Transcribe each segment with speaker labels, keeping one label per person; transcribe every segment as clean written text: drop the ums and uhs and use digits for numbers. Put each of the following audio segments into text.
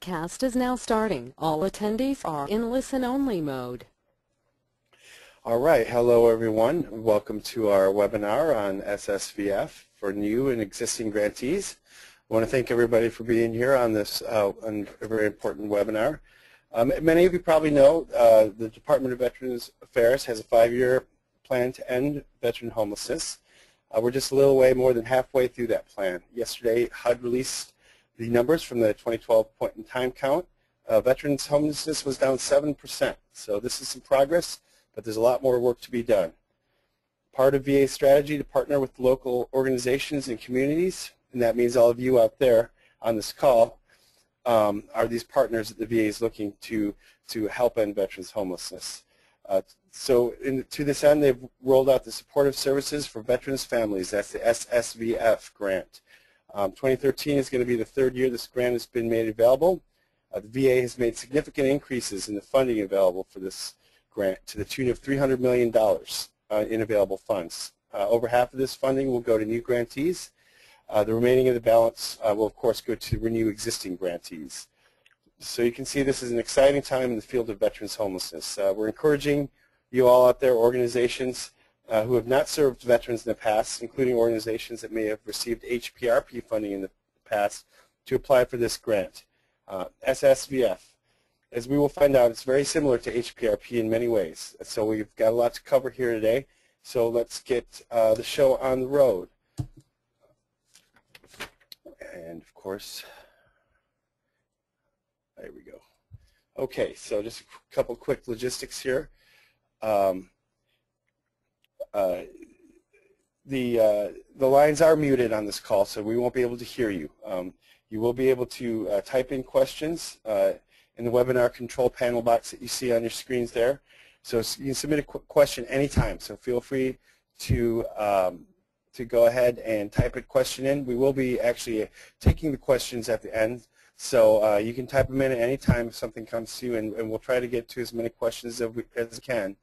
Speaker 1: Cast is now starting. All attendees are in listen-only mode.
Speaker 2: All right, hello everyone. Welcome to our webinar on SSVF for new and existing grantees. I want to thank everybody for being here on this on a very important webinar. Many of you probably know the Department of Veterans Affairs has a 5-year plan to end veteran homelessness. We're just a little way more than halfway through that plan. Yesterday, HUD released the numbers from the 2012 point-in-time count. Veterans homelessness was down 7%. So this is some progress, but there's a lot more work to be done. Part of VA's strategy to partner with local organizations and communities, and that means all of you out there on this call, are these partners that the VA is looking to help end veterans homelessness. To this end, they've rolled out the supportive services for veterans families. That's the SSVF grant. 2013 is going to be the 3rd year this grant has been made available. The VA has made significant increases in the funding available for this grant to the tune of $300 million in available funds. Over half of this funding will go to new grantees. The remaining of the balance will, of course, go to renew existing grantees. So you can see this is an exciting time in the field of veterans homelessness. We're encouraging you all out there, organizations who have not served veterans in the past, including organizations that may have received HPRP funding in the past, to apply for this grant. SSVF, as we will find out, it's very similar to HPRP in many ways. So we've got a lot to cover here today. So let's get the show on the road. And of course, there we go. Okay, so just a couple quick logistics here. The lines are muted on this call, so we won't be able to hear you. You will be able to type in questions in the webinar control panel box that you see on your screens there. So you can submit a question anytime, so feel free to go ahead and type a question in. We will be actually taking the questions at the end, so you can type them in at any time if something comes to you, and we'll try to get to as many questions as we can.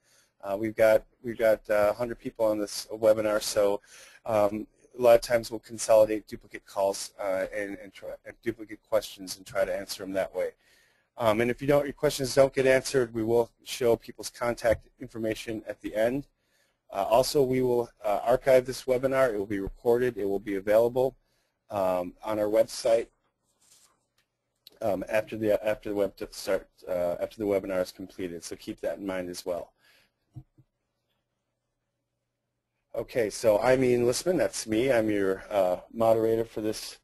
Speaker 2: We've got 100 people on this webinar, so a lot of times we'll consolidate duplicate calls and duplicate questions and try to answer them that way. And if your questions don't get answered, we will show people's contact information at the end. Also, we will archive this webinar. It will be recorded. It will be available on our website after the webinar is completed. So keep that in mind as well. Okay, so I'm Ian Listman. That's me. I'm your moderator for this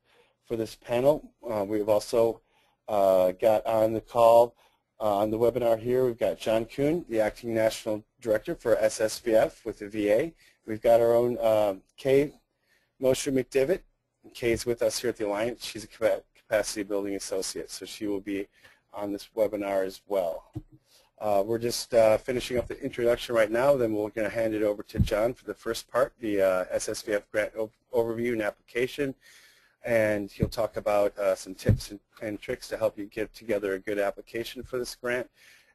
Speaker 2: panel. We've also got on the call on the webinar here. We've got John Kuhn, the acting national director for SSVF with the VA. We've got our own Kay Mosher McDivitt. Kay's with us here at the Alliance. She's a capacity building associate, so she will be on this webinar as well. We're just finishing up the introduction right now, then we're going to hand it over to John for the first part, the SSVF grant overview and application, and he'll talk about some tips and tricks to help you get together a good application for this grant.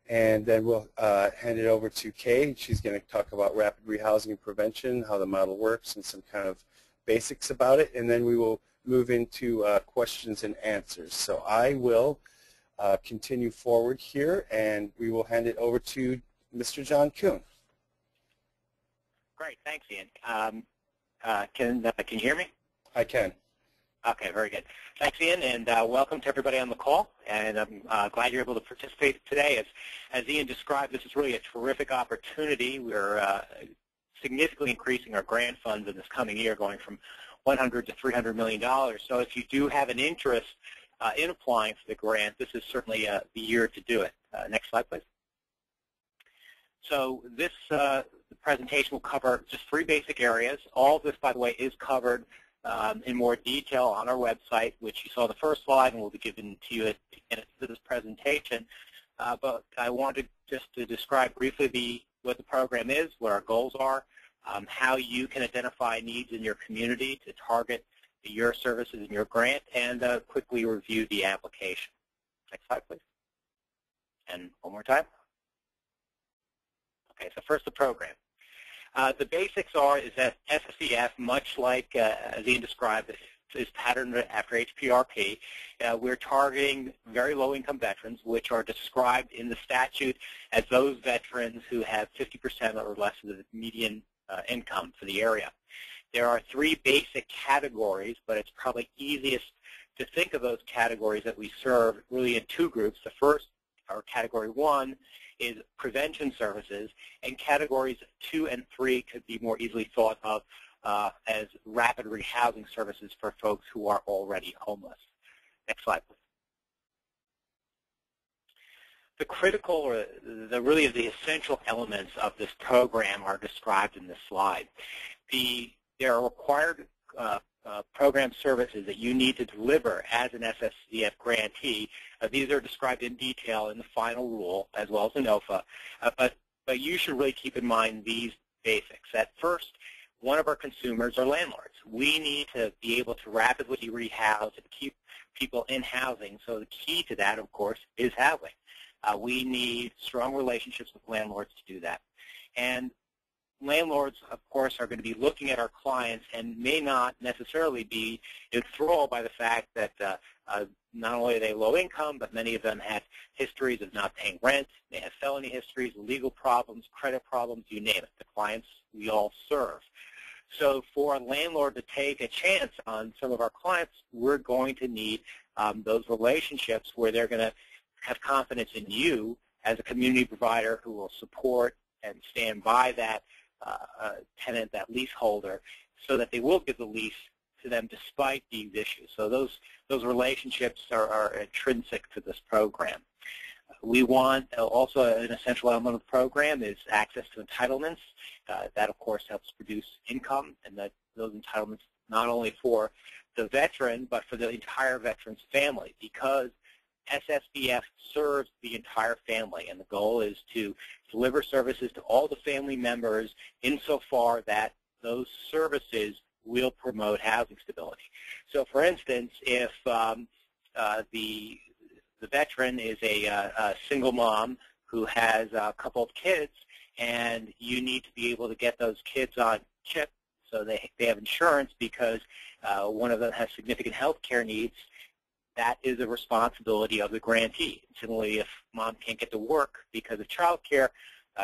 Speaker 2: And then we'll hand it over to Kay. She's going to talk about rapid rehousing and prevention, how the model works, and some kind of basics about it, and then we will move into questions and answers. So I will continue forward here, and we will hand it over to Mr. John Kuhn.
Speaker 3: Great, thanks, Ian. Can you hear me?
Speaker 2: I can.
Speaker 3: Okay, very good. Thanks, Ian, and welcome to everybody on the call. And I'm glad you're able to participate today. As Ian described, this is really a terrific opportunity. We're significantly increasing our grant funds in this coming year, going from $100 to $300 million. So if you do have an interest in applying for the grant, this is certainly the year to do it. Next slide, please. So this presentation will cover just 3 basic areas. All of this, by the way, is covered in more detail on our website, which you saw the first slide and will be given to you at the end of this presentation. But I wanted just to describe briefly what the program is, what our goals are, how you can identify needs in your community to target your services in your grant, and quickly review the application. Next slide, please. And one more time. Okay, so first the program. The basics is that SSVF, much like as Ian described, is patterned after HPRP. We're targeting very low-income veterans, which are described in the statute as those veterans who have 50% or less of the median income for the area. There are three basic categories, but it's probably easiest to think of those categories that we serve really in two groups. The first, or Category 1, is prevention services, and Categories 2 and 3 could be more easily thought of as rapid rehousing services for folks who are already homeless. Next slide, please. The critical, or really the essential elements of this program are described in this slide. There are required program services that you need to deliver as an SSVF grantee. These are described in detail in the final rule as well as in OFA, but you should really keep in mind these basics. At first, one of our consumers are landlords. We need to be able to rapidly rehouse and keep people in housing, so the key to that, of course, is housing. We need strong relationships with landlords to do that. And landlords, of course, are going to be looking at our clients and may not necessarily be enthralled by the fact that not only are they low income, but many of them have histories of not paying rent, they have felony histories, legal problems, credit problems, you name it, the clients we all serve. So for a landlord to take a chance on some of our clients, we're going to need those relationships where they're going to have confidence in you as a community provider who will support and stand by that tenant, that leaseholder, so that they will give the lease to them despite these issues. So those relationships are intrinsic to this program. We want also an essential element of the program is access to entitlements. That, of course, helps produce income, and that those entitlements not only for the veteran, but for the entire veteran's family, because SSVF serves the entire family, and the goal is to deliver services to all the family members insofar that those services will promote housing stability. So, for instance, if the veteran is a single mom who has a couple of kids, and you need to be able to get those kids on CHIP so they have insurance because one of them has significant health care needs, that is a responsibility of the grantee. Similarly, if mom can't get to work because of child care,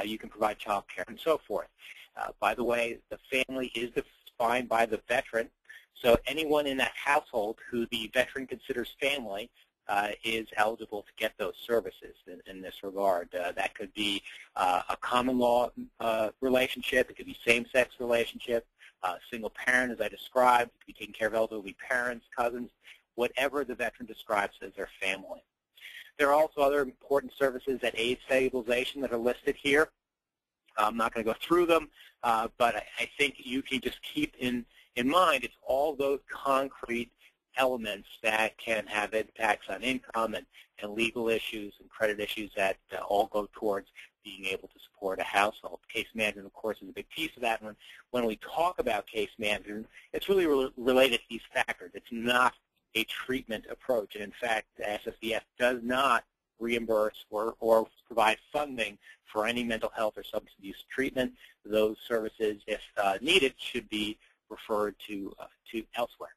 Speaker 3: you can provide child care and so forth. By the way, the family is defined by the veteran, so anyone in that household who the veteran considers family is eligible to get those services in this regard. That could be a common law relationship, it could be same-sex relationship, single parent, as I described, it could be taking care of elderly parents, cousins, whatever the veteran describes as their family. There are also other important services at aid stabilization that are listed here. I'm not going to go through them, but I think you can just keep in mind it's all those concrete elements that can have impacts on income and legal issues and credit issues that all go towards being able to support a household. Case management, of course, is a big piece of that. And when we talk about case management, it's really related to these factors. It's not a treatment approach. And in fact, the SSVF does not reimburse or provide funding for any mental health or substance abuse treatment. Those services, if needed, should be referred to elsewhere.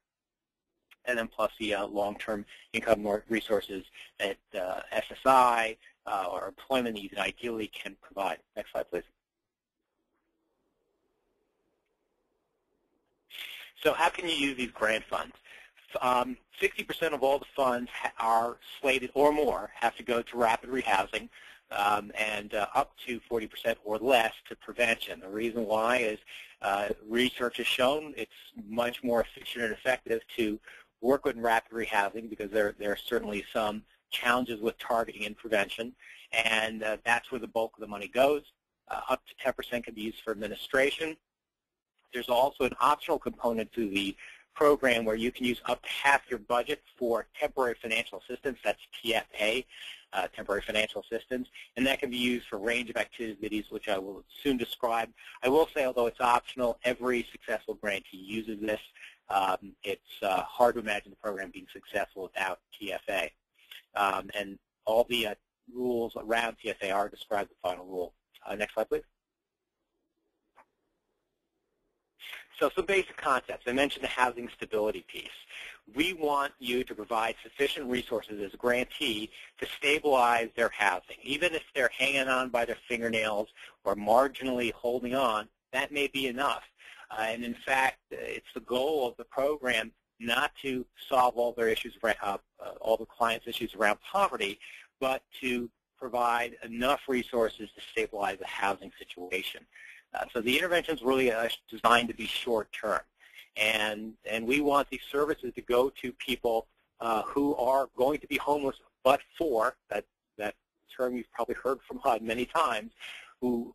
Speaker 3: And then plus the long-term income resources that SSI or employment needs ideally can provide. Next slide, please. So how can you use these grant funds? 60% of all the funds are slated or more have to go to rapid rehousing, and up to 40% or less to prevention. The reason why is research has shown it's much more efficient and effective to work with rapid rehousing because there are certainly some challenges with targeting and prevention, and that's where the bulk of the money goes. Up to 10% can be used for administration. There's also an optional component to the program where you can use up to half your budget for temporary financial assistance, that's TFA, temporary financial assistance, and that can be used for a range of activities, which I will soon describe. I will say, although it's optional, every successful grantee uses this. It's hard to imagine the program being successful without TFA. And all the rules around TFA are described in the final rule. Next slide, please. So some basic concepts. I mentioned the housing stability piece. We want you to provide sufficient resources as a grantee to stabilize their housing. Even if they're hanging on by their fingernails or marginally holding on, that may be enough. And in fact, it's the goal of the program not to solve all their issues, all the clients' issues around poverty, but to provide enough resources to stabilize the housing situation. So the intervention is really designed to be short-term. And we want these services to go to people who are going to be homeless, but for, that term you've probably heard from HUD many times, who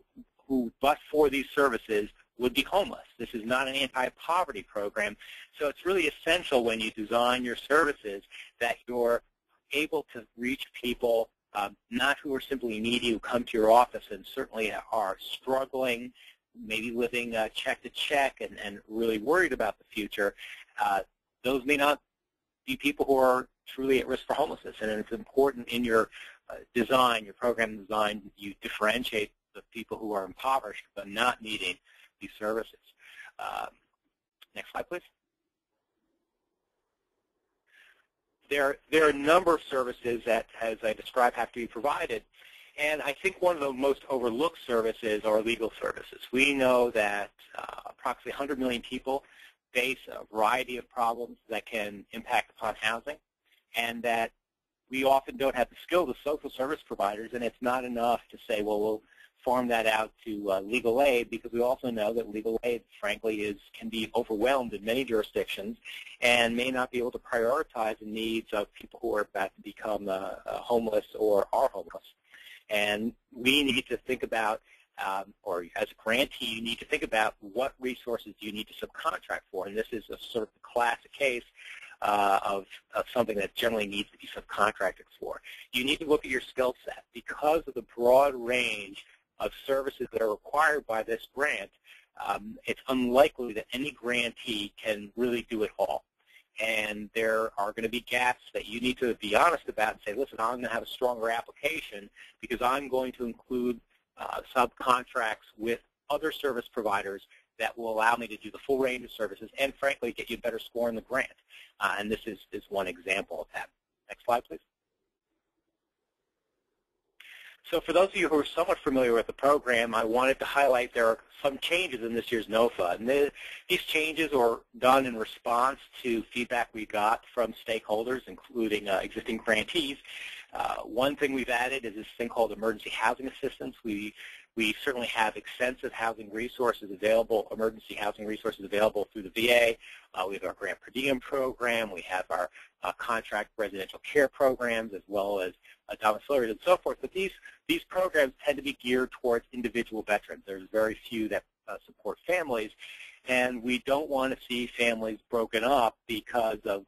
Speaker 3: but for these services would be homeless. This is not an anti-poverty program, so it's really essential when you design your services that you're able to reach people not who are simply needy, who come to your office and certainly are struggling, maybe living check to check and really worried about the future. Those may not be people who are truly at risk for homelessness, and it's important in your design, your program design, you differentiate the people who are impoverished but not needing these services. Next slide, please. There are a number of services that, as I described, have to be provided. And I think one of the most overlooked services are legal services. We know that approximately 100 million people face a variety of problems that can impact upon housing, and that we often don't have the skills of social service providers, and it's not enough to say, well, we'll farm that out to legal aid, because we also know that legal aid, frankly, can be overwhelmed in many jurisdictions and may not be able to prioritize the needs of people who are about to become homeless or are homeless. And we need to think about, or as a grantee, you need to think about what resources do you need to subcontract for. And this is a sort of classic case of something that generally needs to be subcontracted for. You need to look at your skill set. Because of the broad range of services that are required by this grant, it's unlikely that any grantee can really do it all. And there are going to be gaps that you need to be honest about and say, listen, I'm going to have a stronger application because I'm going to include subcontracts with other service providers that will allow me to do the full range of services and, frankly, get you a better score in the grant. And this is one example of that. Next slide, please. So for those of you who are somewhat familiar with the program, I wanted to highlight there are some changes in this year's NOFA. And these changes are done in response to feedback we got from stakeholders, including existing grantees. One thing we've added is this thing called emergency housing assistance. We certainly have extensive housing resources available, emergency housing resources available through the VA. We have our grant per diem program. We have our contract residential care programs, as well as domiciliary and so forth. But these programs tend to be geared towards individual veterans. There's very few that support families, and we don't want to see families broken up because of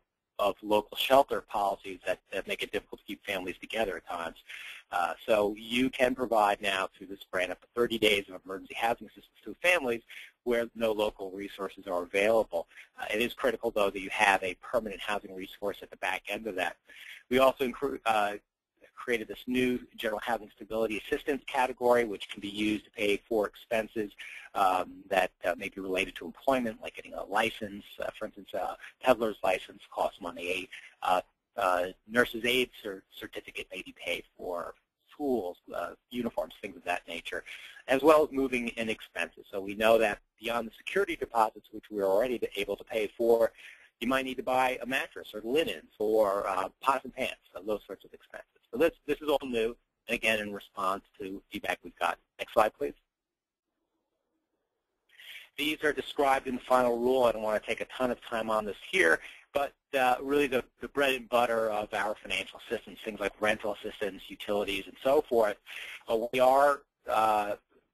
Speaker 3: local shelter policies that make it difficult to keep families together at times. So you can provide now through this grant up to 30 days of emergency housing assistance to families where no local resources are available. It is critical, though, that you have a permanent housing resource at the back end of that. We also created this new general housing stability assistance category, which can be used to pay for expenses that may be related to employment, like getting a license. For instance, a peddler's license costs money. A nurse's aid certificate may be paid for, tools, uniforms, things of that nature, as well as moving in expenses. So we know that beyond the security deposits, which we're already able to pay for, you might need to buy a mattress or linens or pots and pans, so those sorts of expenses. So this is all new, and again, in response to feedback we've got. Next slide, please. These are described in the final rule. I don't want to take a ton of time on this here, but really the bread and butter of our financial assistance, things like rental assistance, utilities, and so forth. We are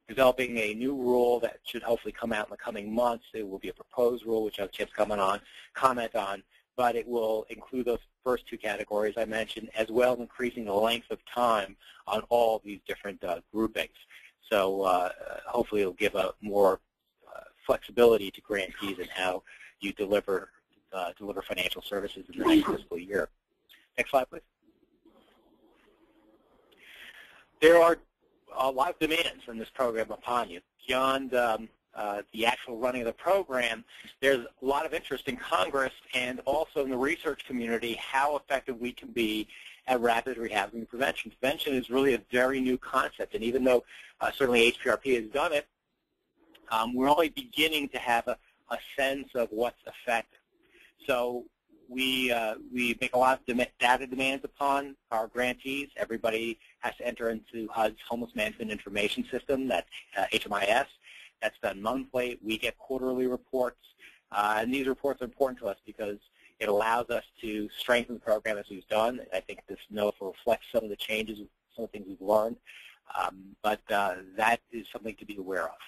Speaker 3: developing a new rule that should hopefully come out in the coming months. It will be a proposed rule, which I'll have Chip's comment on, but it will include those first two categories I mentioned, as well as increasing the length of time on all these different groupings. So hopefully it will give a more flexibility to grantees in how you deliver financial services in the next fiscal year. Next slide, please. There are a lot of demands in this program upon you. Beyond the actual running of the program, there's a lot of interest in Congress and also in the research community how effective we can be at rapid rehousing prevention. Prevention is really a very new concept, and even though certainly HPRP has done it, we're only beginning to have a sense of what's effective. So we make a lot of data demands upon our grantees. Everybody has to enter into HUD's Homeless Management Information System, that's HMIS. That's done monthly. We get quarterly reports, and these reports are important to us because it allows us to strengthen the program as we've done. I think this note reflects some of the changes, some of the things we've learned, but that is something to be aware of.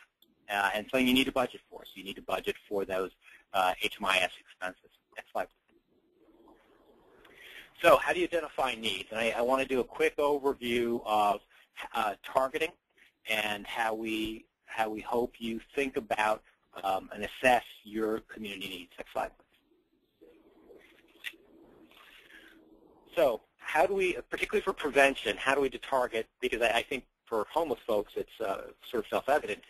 Speaker 3: And something you need to budget for. So you need to budget for those HMIS expenses. Next slide. So how do you identify needs? And I want to do a quick overview of targeting and how we hope you think about and assess your community needs. Next slide, please. So how do we, particularly for prevention, how do we target? Because I think for homeless folks it's sort of self-evident.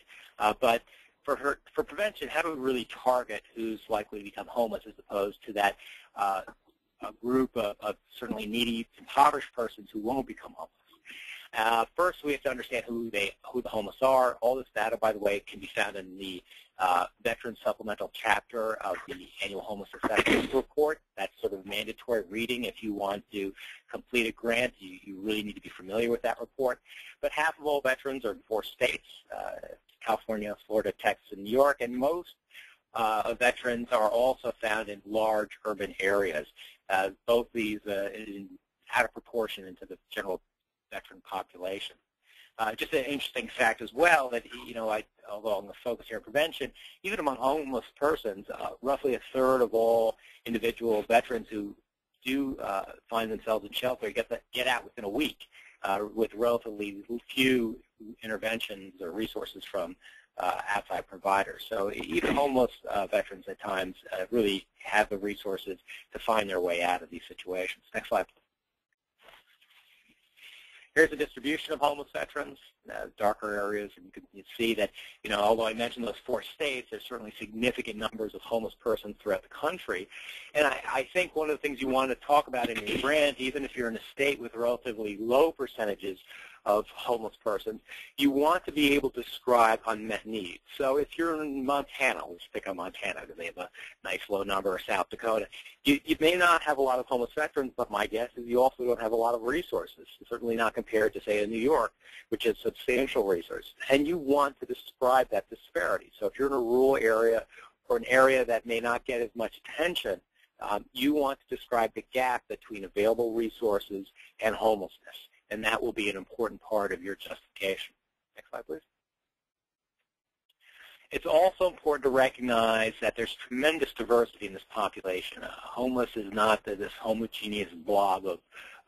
Speaker 3: But for prevention, how do we really target who's likely to become homeless as opposed to that a group of certainly needy, impoverished persons who won't become homeless? First, we have to understand who the homeless are. All this data, by the way, can be found in the Veteran Supplemental Chapter of the Annual Homeless Assessment Report. That's sort of mandatory reading. If you want to complete a grant, you really need to be familiar with that report. But half of all veterans are in 4 states, California, Florida, Texas, and New York, and most veterans are also found in large urban areas. Both these out of proportion into the general veteran population. Just an interesting fact as well that, although I'm going to focus here on prevention, even among homeless persons, roughly 1/3 of all individual veterans who do find themselves in shelter get out within a week with relatively few interventions or resources from outside providers. So even homeless veterans at times really have the resources to find their way out of these situations. Next slide, please. Here's a distribution of homeless veterans, darker areas, and you can see that, although I mentioned those 4 states, there's certainly significant numbers of homeless persons throughout the country. And I think one of the things you want to talk about in your grant, even if you're in a state with relatively low percentages of homeless persons, you want to be able to describe unmet needs. So if you're in Montana, let's pick on Montana because they have a nice low number, or South Dakota, you may not have a lot of homeless veterans, but my guess is you also don't have a lot of resources, certainly not compared to, say, in New York, which is substantial resources. And you want to describe that disparity. So if you're in a rural area or an area that may not get as much attention, you want to describe the gap between available resources and homelessness. And that will be an important part of your justification. Next slide, please. It's also important to recognize that there's tremendous diversity in this population. Homeless is not this homogeneous blob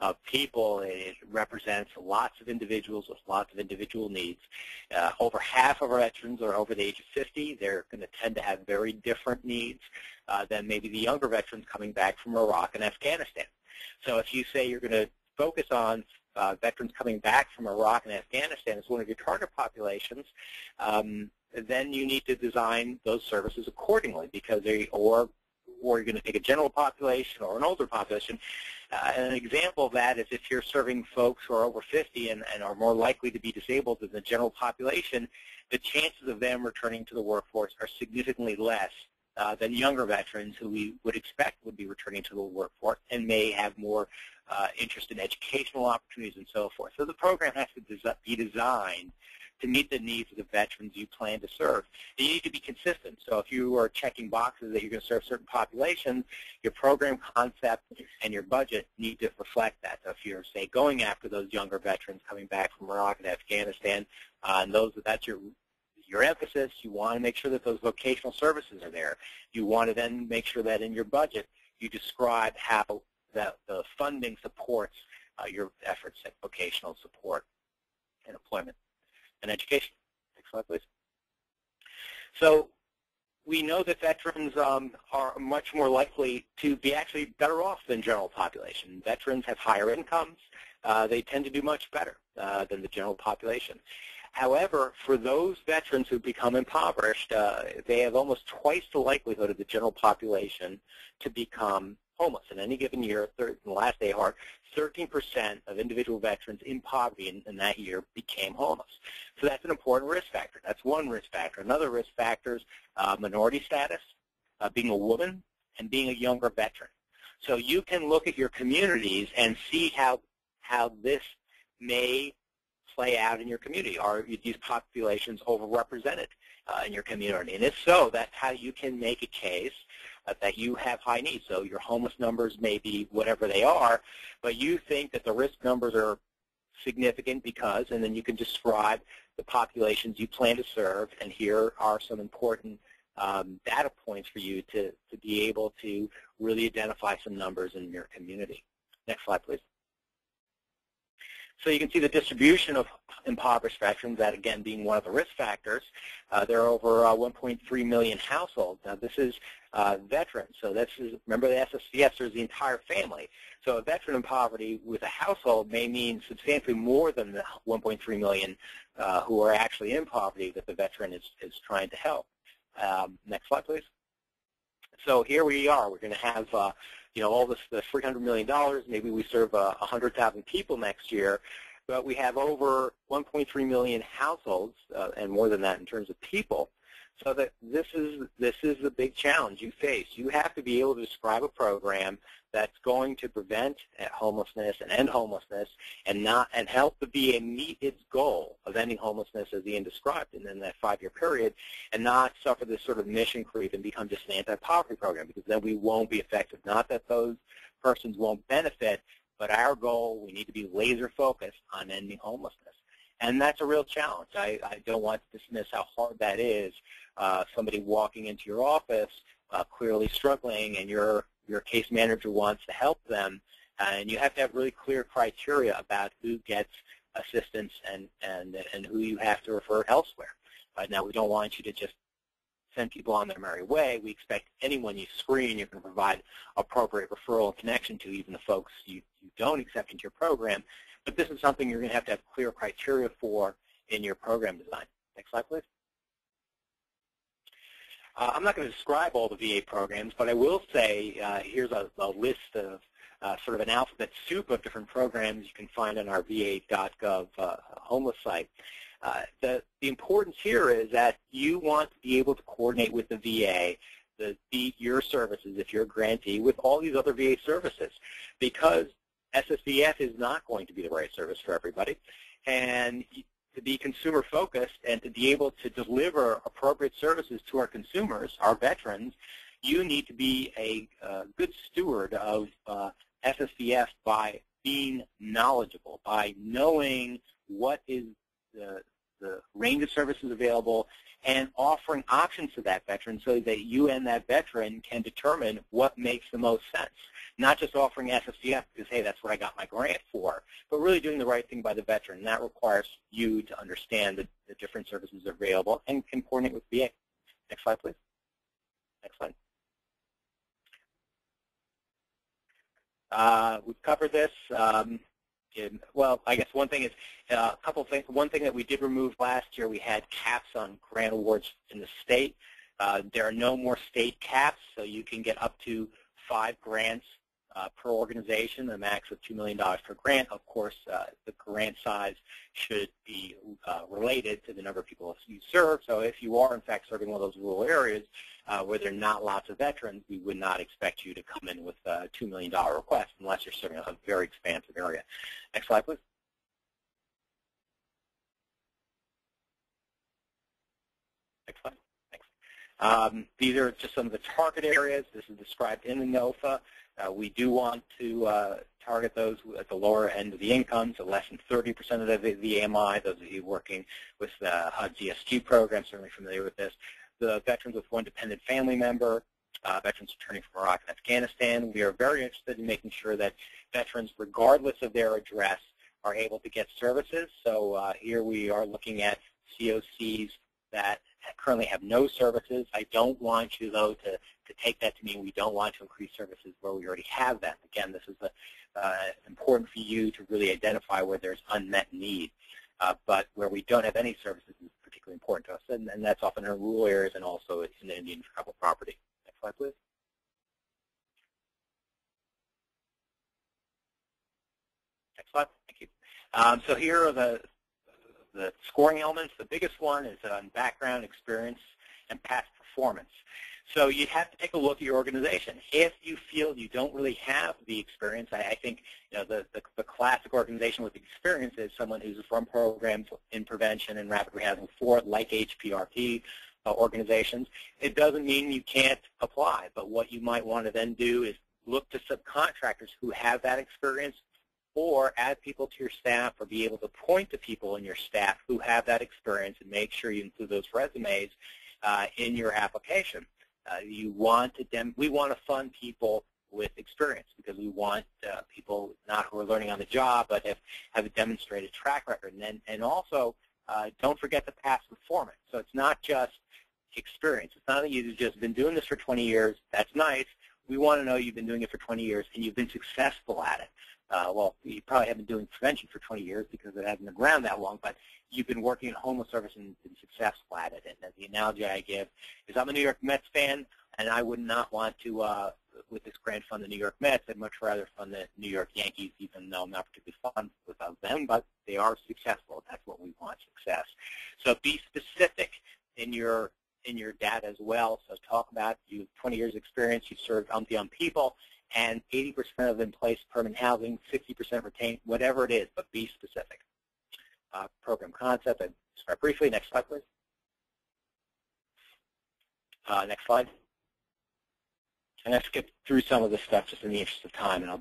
Speaker 3: of people. It represents lots of individuals with lots of individual needs. Over half of our veterans are over the age of 50. They're going to tend to have very different needs than maybe the younger veterans coming back from Iraq and Afghanistan. So if you say you're going to focus on veterans coming back from Iraq and Afghanistan as one of your target populations, then you need to design those services accordingly, because or you're going to take a general population or an older population. An example of that is if you're serving folks who are over 50 and are more likely to be disabled than the general population, the chances of them returning to the workforce are significantly less than younger veterans who we would expect would be returning to the workforce and may have more interest in educational opportunities and so forth. So the program has to be designed to meet the needs of the veterans you plan to serve. And you need to be consistent. So if you are checking boxes that you're going to serve certain populations, your program concept and your budget need to reflect that. So if you're, say, going after those younger veterans coming back from Iraq and Afghanistan, and that's your emphasis, you want to make sure that those vocational services are there. You want to then make sure that in your budget you describe how the funding supports your efforts at vocational support and employment and education. Next slide, please. So we know that veterans are much more likely to be actually better off than general population. Veterans have higher incomes. They tend to do much better than the general population. However, for those veterans who become impoverished, they have almost twice the likelihood of the general population to become homeless. In any given year, in the last AHR, 13% of individual veterans in poverty in that year became homeless. So that's an important risk factor. That's one risk factor. Another risk factor is minority status, being a woman, and being a younger veteran. So you can look at your communities and see how this may play out in your community. Are these populations overrepresented in your community? And if so, that's how you can make a case that you have high needs. So your homeless numbers may be whatever they are, but you think that the risk numbers are significant because, and then you can describe the populations you plan to serve, and here are some important data points for you to be able to really identify some numbers in your community. Next slide, please. So you can see the distribution of impoverished veterans, that again being one of the risk factors. There are over 1.3 million households. Now this is veterans, so this is, remember the SSVF, there's the entire family. So a veteran in poverty with a household may mean substantially more than the 1.3 million who are actually in poverty that the veteran is trying to help. Next slide, please. So here we are. We're going to have all this, the $300 million, maybe we serve 100,000 people next year, but we have over 1.3 million households, and more than that in terms of people. So that this is the big challenge you face. You have to be able to describe a program that's going to prevent homelessness and end homelessness, and help the VA meet its goal of ending homelessness as Ian described in that 5-year period, and not suffer this sort of mission creep and become just an anti-poverty program, because then we won't be effective. Not that those persons won't benefit, but our goal, we need to be laser focused on ending homelessness. And that's a real challenge. I don't want to dismiss how hard that is. Somebody walking into your office clearly struggling, and your case manager wants to help them, and you have to have really clear criteria about who gets assistance and who you have to refer elsewhere. Now, we don't want you to just send people on their merry way. We expect anyone you screen, you're going to provide appropriate referral and connection to, even the folks you don't accept into your program. But this is something you're going to have clear criteria for in your program design. Next slide, please. I'm not going to describe all the VA programs, but I will say here's a list of sort of an alphabet soup of different programs you can find on our va.gov homeless site. The importance here is that you want to be able to coordinate with the VA, your services, if you're a grantee, with all these other VA services, because SSVF is not going to be the right service for everybody. And to be consumer focused and to be able to deliver appropriate services to our consumers, our veterans, you need to be a good steward of SSVF by being knowledgeable, by knowing what is the range of services available, and offering options to that veteran so that you and that veteran can determine what makes the most sense. Not just offering SSVF because, hey, that's what I got my grant for, but really doing the right thing by the veteran. And that requires you to understand the different services available and can coordinate with VA. Next slide, please. Next slide. We've covered this. Well, I guess one thing is a couple of things. One thing that we did remove last year, we had caps on grant awards in the state. There are no more state caps, so you can get up to 5 grants per organization, a max of $2 million per grant. Of course, the grant size should be related to the number of people you serve. So if you are, in fact, serving one of those rural areas where there are not lots of veterans, we would not expect you to come in with a $2 million request unless you're serving a very expansive area. Next slide, please. Next slide. Thanks. These are just some of the target areas. This is described in the NOFA. We do want to target those at the lower end of the income, so less than 30% of the AMI, those of you working with the HUD GSG program, certainly familiar with this. The veterans with one dependent family member, veterans returning from Iraq and Afghanistan. We are very interested in making sure that veterans, regardless of their address, are able to get services. So here we are looking at COCs that currently have no services. I don't want you, though, to take that to mean we don't want to increase services where we already have that. Again, this is important for you to really identify where there's unmet need. but where we don't have any services is particularly important to us, and that's often in rural areas and also in the Indian tribal property. Next slide, please. Next slide. Thank you. So here are the scoring elements. The biggest one is on background, experience, and past performance. So you have to take a look at your organization. If you feel you don't really have the experience, I think the classic organization with experience is someone who's from programs in prevention and rapid rehousing for like HPRP organizations. It doesn't mean you can't apply, but what you might want to then do is look to subcontractors who have that experience, or add people to your staff, or be able to point to people in your staff who have that experience, and make sure you include those resumes in your application. We want to fund people with experience, because we want people not who are learning on the job, but have a demonstrated track record. And also, don't forget the past performance. So it's not just experience. It's not that you've just been doing this for 20 years. That's nice. We want to know you've been doing it for 20 years and you've been successful at it. Well, you probably haven't been doing prevention for 20 years because it hasn't been around that long, but you've been working in homeless service and been successful at it. And the analogy I give is I'm a New York Mets fan, and I would not want to, with this grant, fund the New York Mets. I'd much rather fund the New York Yankees, even though I'm not particularly fond of them, but they are successful. That's what we want, success. So be specific in your data as well. So talk about you have 20 years experience, you've served umpty people, and 80% of in place permanent housing, 60% retained, whatever it is, but be specific. Program concept, I described briefly. Next slide, please. Next slide. I'm going to skip through some of this stuff just in the interest of time, and I'll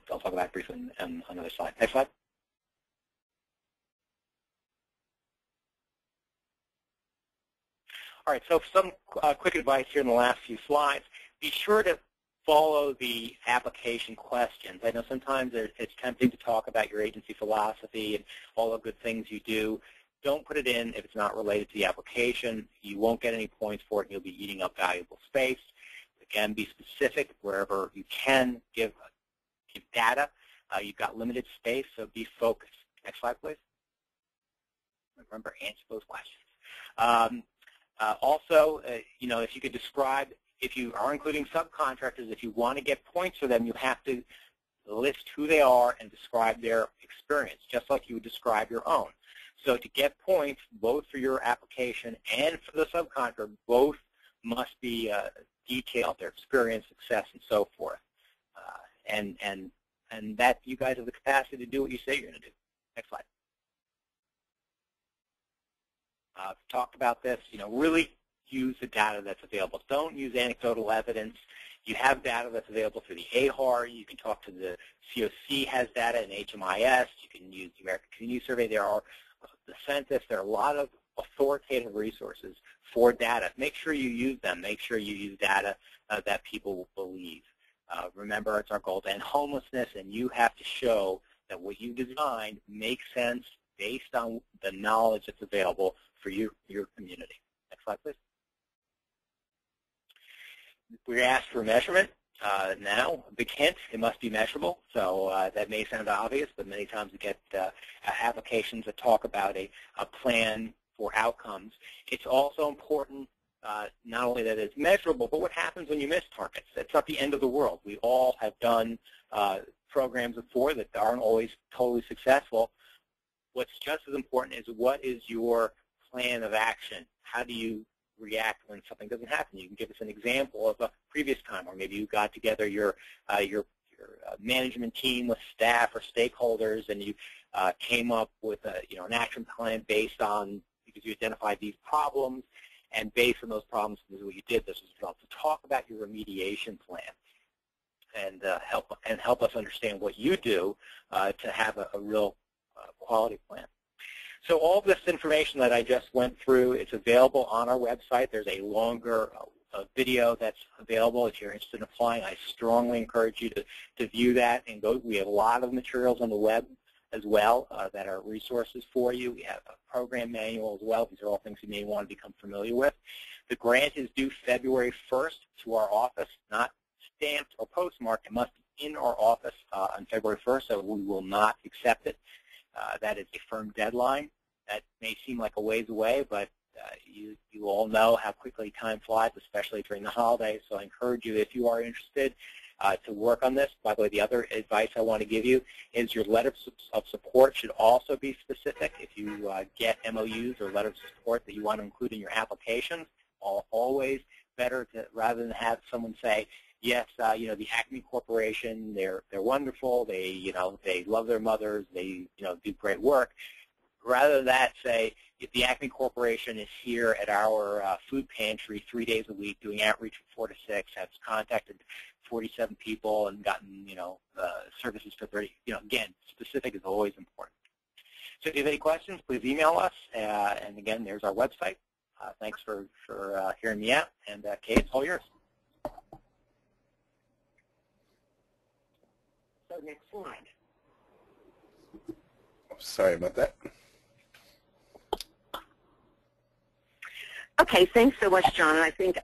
Speaker 3: talk about it briefly on another slide. Next slide. All right, so some quick advice here in the last few slides. Be sure to follow the application questions. I know sometimes it's tempting to talk about your agency philosophy and all the good things you do. Don't put it in if it's not related to the application. You won't get any points for it, and you'll be eating up valuable space. Again, be specific wherever you can. Give data. You've got limited space, so be focused. Next slide, please. Remember, answer those questions. Also, if you could describe, if you are including subcontractors, if you want to get points for them, you have to list who they are and describe their experience, just like you would describe your own. So to get points, both for your application and for the subcontractor, both must be detailed, their experience, success, and so forth. And that you guys have the capacity to do what you say you're going to do. Next slide. Talked about this, really use the data that's available. Don't use anecdotal evidence. You have data that's available through the AHAR. You can talk to the COC has data in HMIS. You can use the American Community Survey. There are the census. There are a lot of authoritative resources for data. Make sure you use them. Make sure you use data that people will believe. Remember, it's our goal to end homelessness, and you have to show that what you designed makes sense based on the knowledge that's available for your community. Next slide, please. We're asked for measurement. Now, a big hint, it must be measurable. So that may sound obvious, but many times we get applications that talk about a plan for outcomes. It's also important not only that it's measurable, but what happens when you miss targets. It's not the end of the world. We all have done programs before that aren't always totally successful. What's just as important is what is your plan of action? How do you react when something doesn't happen? You can give us an example of a previous time, or maybe you got together your management team with staff or stakeholders, and you came up with an action plan based on, because you identified these problems, and based on those problems, this is what you did. This was result. To talk about your remediation plan, and help us understand what you do to have a real quality plan. So all this information that I just went through, it's available on our website. There's a longer video that's available if you're interested in applying. I strongly encourage you to view that and go. We have a lot of materials on the web as well that are resources for you. We have a program manual as well. These are all things you may want to become familiar with. The grant is due February 1st to our office, not stamped or postmarked. It must be in our office on February 1st, so we will not accept it. That is a firm deadline. that may seem like a ways away, but you all know how quickly time flies, especially during the holidays. So I encourage you, if you are interested, to work on this. By the way, the other advice I want to give you is your letters of support should also be specific. If you get MOUs or letters of support that you want to include in your applications, always better to, rather than have someone say, yes, the Acme Corporation, they're wonderful, they love their mothers, they do great work. Rather than that, say, if the Acme Corporation is here at our food pantry 3 days a week doing outreach from 4 to 6, has contacted 47 people and gotten, services for 30, again, specific is always important. So if you have any questions, please email us. And again, there's our website. Thanks for hearing me out. And Kate, it's all yours.
Speaker 4: So next slide.
Speaker 2: Sorry about that.
Speaker 4: Okay, thanks so much, John. And I think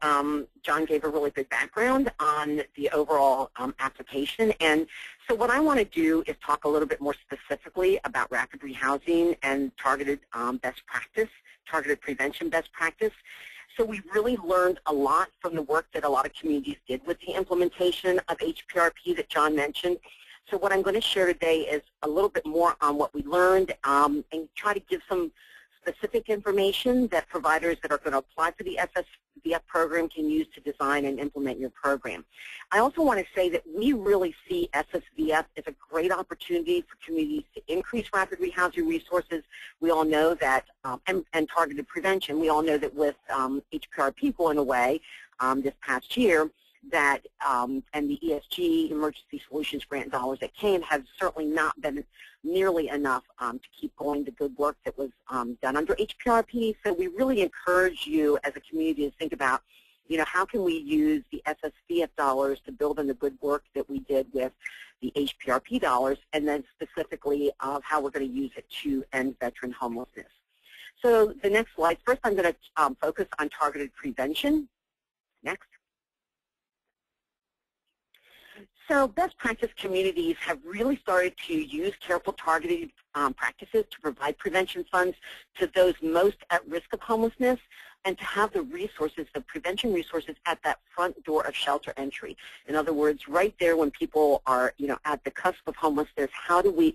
Speaker 4: John gave a really good background on the overall application. And so what I want to do is talk a little bit more specifically about rapid rehousing and targeted best practice, targeted prevention best practice. So we really learned a lot from the work that a lot of communities did with the implementation of HPRP that John mentioned. So what I'm going to share today is a little bit more on what we learned and try to give some specific information that providers that are going to apply for the SSVF program can use to design and implement your program. I also want to say that we really see SSVF as a great opportunity for communities to increase rapid rehousing resources. We all know that, and targeted prevention, we all know that with HPRP going away this past year, that and the ESG Emergency Solutions Grant dollars that came have certainly not been nearly enough to keep going the good work that was done under HPRP. So we really encourage you as a community to think about, how can we use the SSVF dollars to build on the good work that we did with the HPRP dollars, and then specifically of how we're going to use it to end veteran homelessness. So the next slide, first I'm going to focus on targeted prevention. Next. So best practice communities have really started to use careful targeted practices to provide prevention funds to those most at risk of homelessness, and to have the resources, the prevention resources at that front door of shelter entry. In other words, right there when people are, at the cusp of homelessness,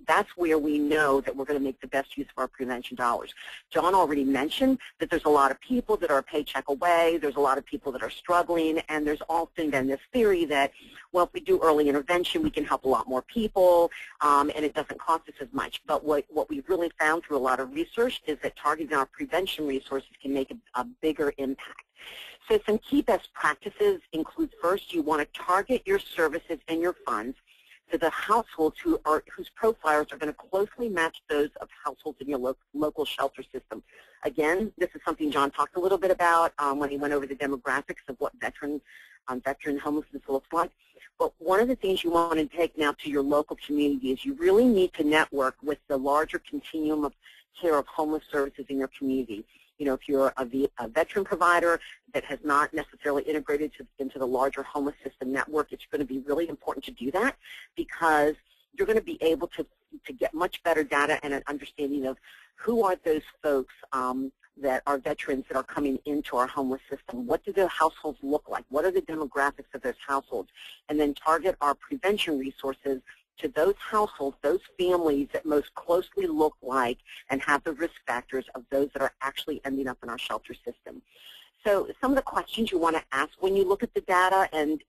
Speaker 4: that's where we know that we're going to make the best use of our prevention dollars. John already mentioned that there's a lot of people that are a paycheck away, there's a lot of people that are struggling, and there's often been this theory that, well, if we do early intervention, we can help a lot more people, and it doesn't cost us as much. But what we've really found through a lot of research is that targeting our prevention resources can make a bigger impact. So some key best practices include, first, you want to target your services and your funds to the households whose profiles are going to closely match those of households in your local shelter system. Again, this is something John talked a little bit about when he went over the demographics of what veteran homelessness looks like. But one of the things you want to take now to your local community is you really need to network with the larger continuum of care of homeless services in your community. If you're a veteran provider that has not necessarily integrated into the larger homeless system network, it's going to be really important to do that, because you're going to be able to get much better data and an understanding of who are those folks that are veterans that are coming into our homeless system. What do their households look like? What are the demographics of those households? And then target our prevention resources to those households, those families that most closely look like and have the risk factors of those that are actually ending up in our shelter system. So some of the questions you want to ask when you look at the data, and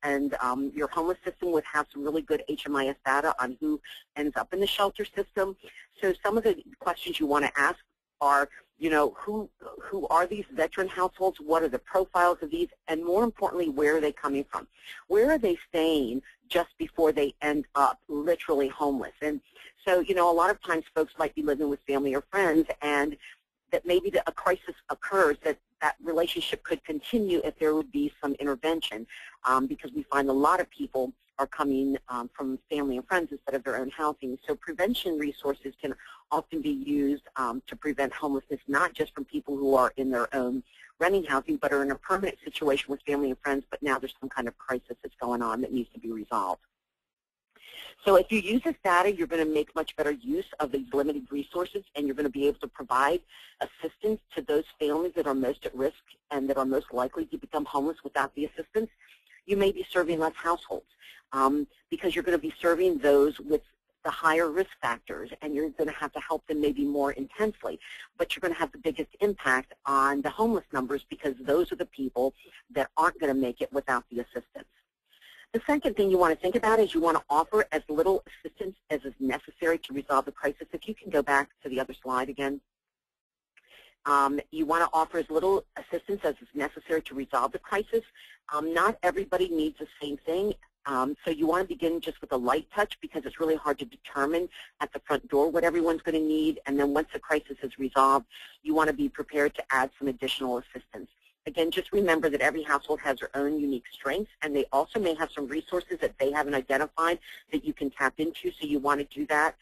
Speaker 4: your homeless system would have some really good HMIS data on who ends up in the shelter system. So some of the questions you want to ask are, who are these veteran households? What are the profiles of these? And more importantly, where are they coming from? Where are they staying just before they end up literally homeless? And so, a lot of times folks might be living with family or friends, and that maybe a crisis occurs, that relationship could continue if there would be some intervention, because we find a lot of people are coming from family and friends instead of their own housing. So prevention resources can often be used to prevent homelessness, not just from people who are in their own renting housing, but are in a permanent situation with family and friends, but now there's some kind of crisis that's going on that needs to be resolved. So if you use this data, you're going to make much better use of these limited resources, and you're going to be able to provide assistance to those families that are most at risk and that are most likely to become homeless without the assistance. You may be serving less households because you're going to be serving those with the higher risk factors, and you're going to have to help them maybe more intensely. But you're going to have the biggest impact on the homeless numbers because those are the people that aren't going to make it without the assistance. The second thing you want to think about is you want to offer as little assistance as is necessary to resolve the crisis. If you can go back to the other slide again. You want to offer as little assistance as is necessary to resolve the crisis. Not everybody needs the same thing. So you want to begin just with a light touch because it's really hard to determine at the front door what everyone's going to need. And then once the crisis is resolved, you want to be prepared to add some additional assistance. Again, just remember that every household has their own unique strengths, and they also may have some resources that they haven't identified that you can tap into, so you want to do that.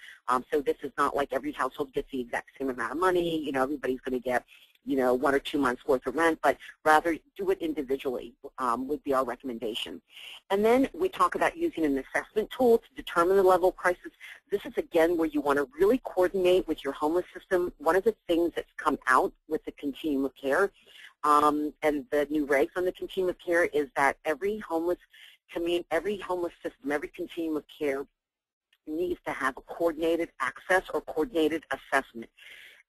Speaker 4: So this is not like every household gets the exact same amount of money. You know, everybody's going to get, you know, 1 or 2 months worth of rent, but rather do it individually would be our recommendation. And then we talk about using an assessment tool to determine the level of crisis. This is, again, where you want to really coordinate with your homeless system. One of the things that's come out with the continuum of care and the new regs on the continuum of care is that every homeless system, every continuum of care needs to have a coordinated access or coordinated assessment.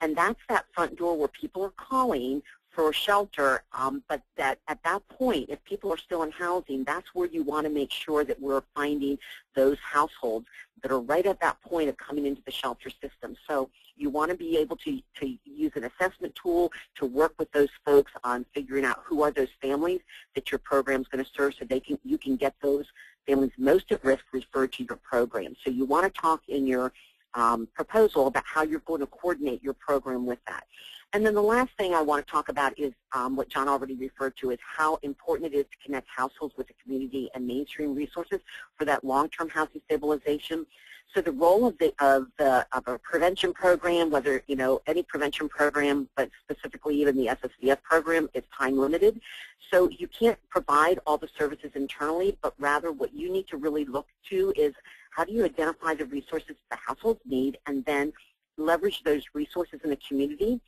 Speaker 4: And that's that front door where people are calling for shelter, but that at that point, if people are still in housing, that's where you want to make sure that we're finding those households that are right at that point of coming into the shelter system. So you want to be able to use an assessment tool to work with those folks on figuring out who are those families that your program is going to serve so you can get those families most at risk referred to your program. So you want to talk in your proposal about how you're going to coordinate your program with that. And then the last thing I want to talk about is what John already referred to, is how important it is to connect households with the community and mainstream resources for that long-term housing stabilization. So the role of a prevention program, whether, you know, any prevention program, but specifically even the SSVF program, is time limited. So you can't provide all the services internally, but rather what you need to really look to is how do you identify the resources the households need and then leverage those resources in the community.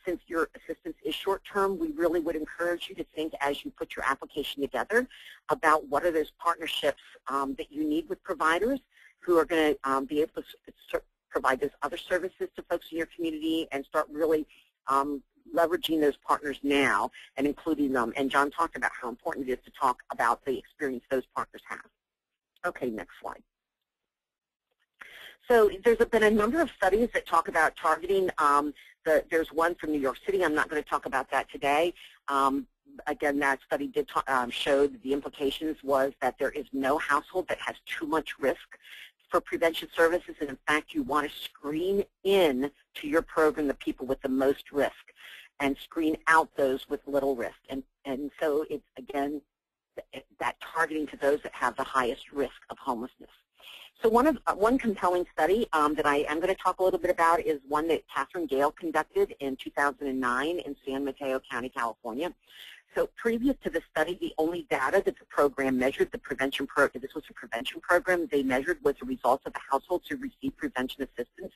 Speaker 4: Since your assistance is short-term, we really would encourage you to think as you put your application together about what are those partnerships that you need with providers who are going to be able to provide those other services to folks in your community and start really leveraging those partners now and including them. And John talked about how important it is to talk about the experience those partners have. Okay, next slide. So there's been a number of studies that talk about targeting. There's one from New York City. I'm not going to talk about that today. Again, that study did show that the implications was that there is no household that has too much risk for prevention services, and in fact, you want to screen in to your program the people with the most risk and screen out those with little risk. And so it's, again, that targeting to those that have the highest risk of homelessness. So one compelling study that I am going to talk a little bit about is one that Catherine Gale conducted in 2009 in San Mateo County, California. So previous to the study, the only data that the program measured, this was a prevention program, they measured was the results of the households who received prevention assistance.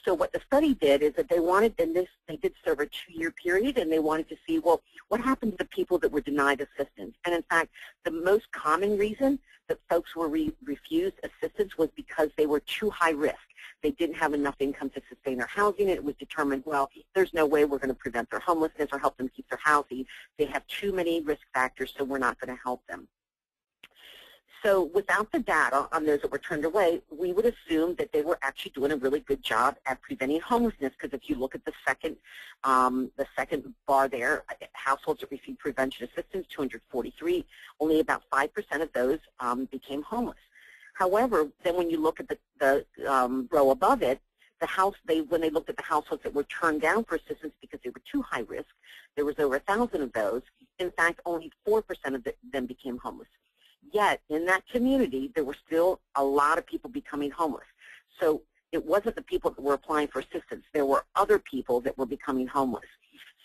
Speaker 4: So what the study did is that they wanted, they did serve a 2-year period, and they wanted to see, well, what happened to the people that were denied assistance? And in fact, the most common reason that folks were refused assistance was because they were too high risk. They didn't have enough income to sustain their housing, and it was determined, well, there's no way we're going to prevent their homelessness or help them keep their housing. They have too many risk factors, so we're not going to help them. So without the data on those that were turned away, we would assume that they were actually doing a really good job at preventing homelessness, because if you look at the second bar there, households that received prevention assistance, 243, only about 5% of those became homeless. However, then when you look at the row above it, when they looked at the households that were turned down for assistance because they were too high risk, there was over 1,000 of those. In fact, only 4% of them became homeless. Yet, in that community, there were still a lot of people becoming homeless. So it wasn't the people that were applying for assistance. There were other people that were becoming homeless.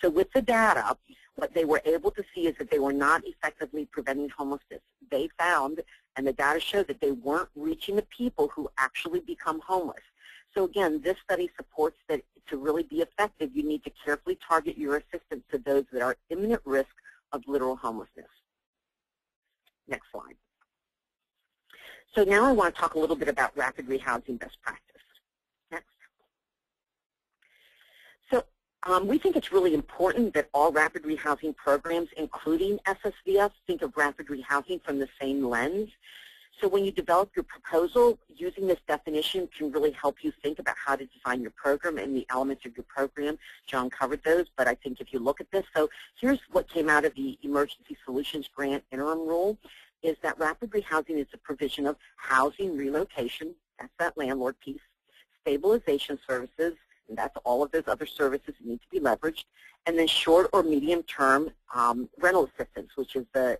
Speaker 4: So with the data, what they were able to see is that they were not effectively preventing homelessness. They found and the data showed that they weren't reaching the people who actually become homeless. So again, this study supports that to really be effective, you need to carefully target your assistance to those that are imminent risk of literal homelessness. Next slide. So now I want to talk a little bit about rapid rehousing best practice. Next. So we think it's really important that all rapid rehousing programs, including SSVF, think of rapid rehousing from the same lens. So when you develop your proposal, using this definition can really help you think about how to design your program and the elements of your program. John covered those, but I think if you look at this, so here's what came out of the Emergency Solutions Grant Interim Rule, is that rapid rehousing is the provision of housing relocation, that's that landlord piece, stabilization services, and that's all of those other services that need to be leveraged, and then short or medium-term rental assistance, which is the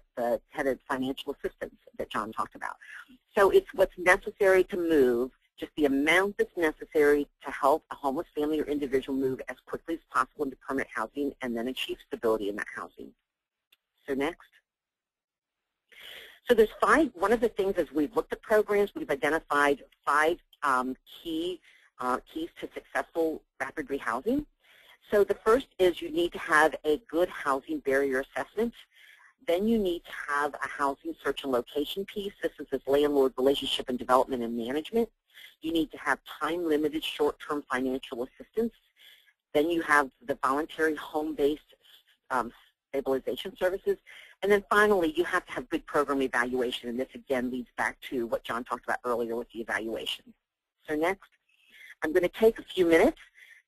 Speaker 4: headed financial assistance that John talked about. So it's what's necessary to move, just the amount that's necessary to help a homeless family or individual move as quickly as possible into permanent housing and then achieve stability in that housing. So next. So there's one of the things as we've looked at programs, we've identified 5 keys to successful rapid rehousing. So the first is you need to have a good housing barrier assessment. Then you need to have a housing search and location piece. This is this landlord relationship and development and management. You need to have time-limited short-term financial assistance. Then you have the voluntary home-based stabilization services. And then finally, you have to have good program evaluation. And this, again, leads back to what John talked about earlier with the evaluation. So next, I'm going to take a few minutes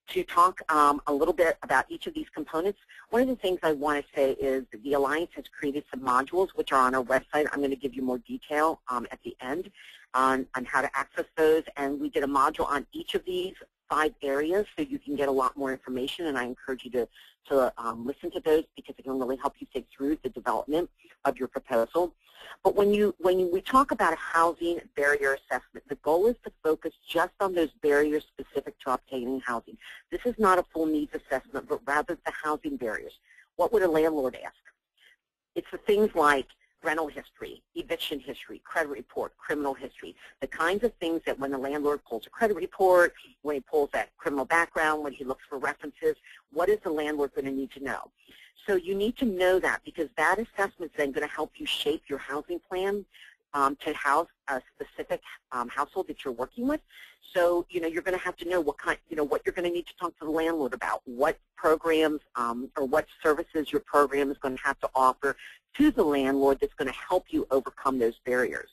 Speaker 4: to talk a little bit about each of these components. One of the things I want to say is that the Alliance has created some modules which are on our website. I'm going to give you more detail at the end on how to access those. And we did a module on each of these 5 areas so you can get a lot more information, and I encourage you to listen to those because it can really help you think through the development of your proposal. But when we talk about a housing barrier assessment, the goal is to focus just on those barriers specific to obtaining housing. This is not a full needs assessment, but rather the housing barriers. What would a landlord ask? It's the things like rental history, eviction history, credit report, criminal history, the kinds of things that when the landlord pulls a credit report, when he pulls that criminal background, when he looks for references, what is the landlord going to need to know? So you need to know that because that assessment is then going to help you shape your housing plan to house a specific household that you're working with. So, you're going to have to know what what you're going to need to talk to the landlord about, what programs or what services your program is going to have to offer to the landlord that's going to help you overcome those barriers.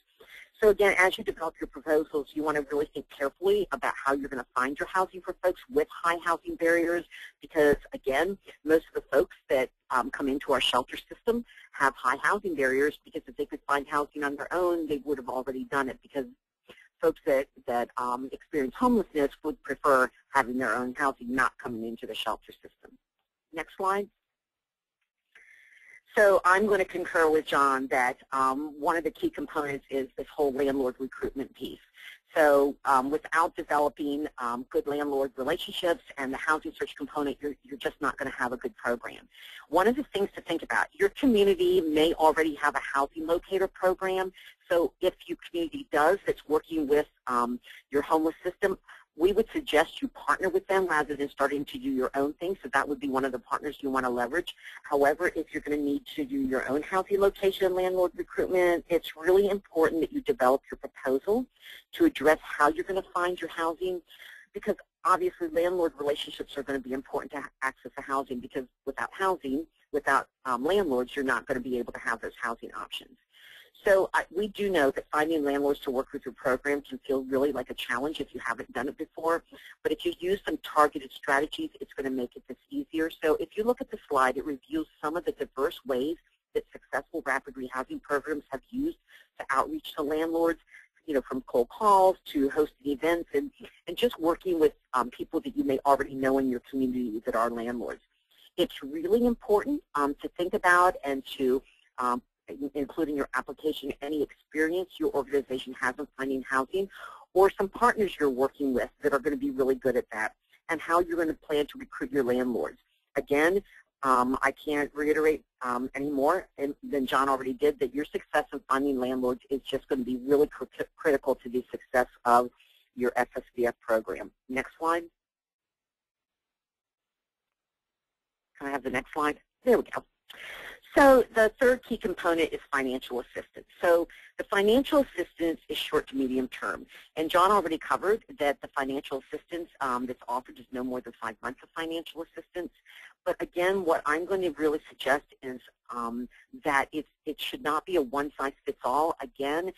Speaker 4: So again, as you develop your proposals, you want to really think carefully about how you're going to find your housing for folks with high housing barriers because, again, most of the folks that come into our shelter system have high housing barriers because if they could find housing on their own, they would have already done it because folks that experience homelessness would prefer having their own housing, not coming into the shelter system. Next slide. So I'm going to concur with John that one of the key components is this whole landlord recruitment piece. So without developing good landlord relationships and the housing search component, you're just not going to have a good program. One of the things to think about, your community may already have a housing locator program. So if your community does, that's working with your homeless system, we would suggest you partner with them rather than starting to do your own thing. So that would be one of the partners you want to leverage. However, if you're going to need to do your own housing location and landlord recruitment, it's really important that you develop your proposal to address how you're going to find your housing because obviously landlord relationships are going to be important to access the housing because without housing, without landlords, you're not going to be able to have those housing options. So we do know that finding landlords to work with your program can feel really like a challenge if you haven't done it before. But if you use some targeted strategies, it's going to make it this easier. So if you look at the slide, it reviews some of the diverse ways that successful rapid rehousing programs have used to outreach to landlords, from cold calls to hosting events and just working with people that you may already know in your community that are landlords. It's really important to think about and to including your application, any experience your organization has in finding housing, or some partners you're working with that are going to be really good at that, and how you're going to plan to recruit your landlords. Again, I can't reiterate anymore than John already did, that your success in finding landlords is just going to be really critical to the success of your SSVF program. Next slide. Can I have the next slide? There we go. So the third key component is financial assistance. So the financial assistance is short to medium term. And John already covered that the financial assistance that's offered is no more than 5 months of financial assistance. But again, what I'm going to really suggest is that it should not be a one-size-fits-all. Again,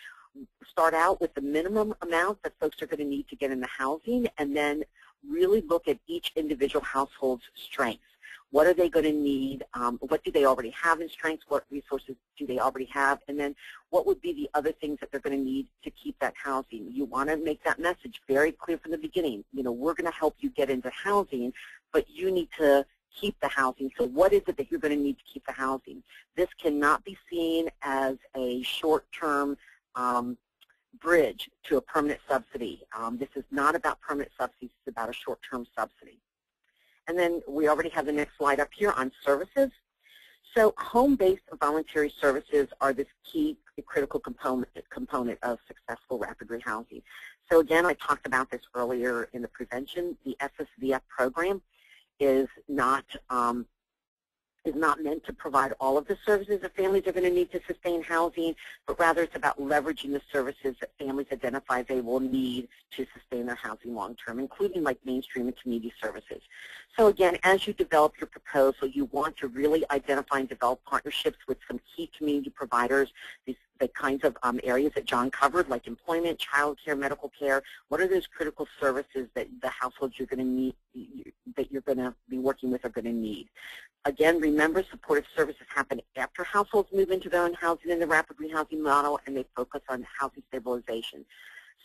Speaker 4: start out with the minimum amount that folks are going to need to get into housing, and then really look at each individual household's strengths. What are they going to need? What do they already have in strengths? What resources do they already have? And then what would be the other things that they're going to need to keep that housing? You want to make that message very clear from the beginning. You know, we're going to help you get into housing, but you need to keep the housing. So what is it that you're going to need to keep the housing? This cannot be seen as a short-term bridge to a permanent subsidy. This is not about permanent subsidies. It's about a short-term subsidy. And then we already have the next slide up here on services. So home-based voluntary services are this key critical component of successful rapid rehousing. So again, I talked about this earlier in the prevention. The SSVF program is not meant to provide all of the services that families are going to need to sustain housing, but rather it's about leveraging the services that families identify they will need to sustain their housing long term, including like mainstream and community services. So again, as you develop your proposal, you want to really identify and develop partnerships with some key community providers, the kinds of areas that John covered, like employment, child care, medical care. What are those critical services that the households you're going to need, that you're going to be working with, are going to need? Again, remember, supportive services happen after households move into their own housing in the rapid rehousing model, and they focus on housing stabilization.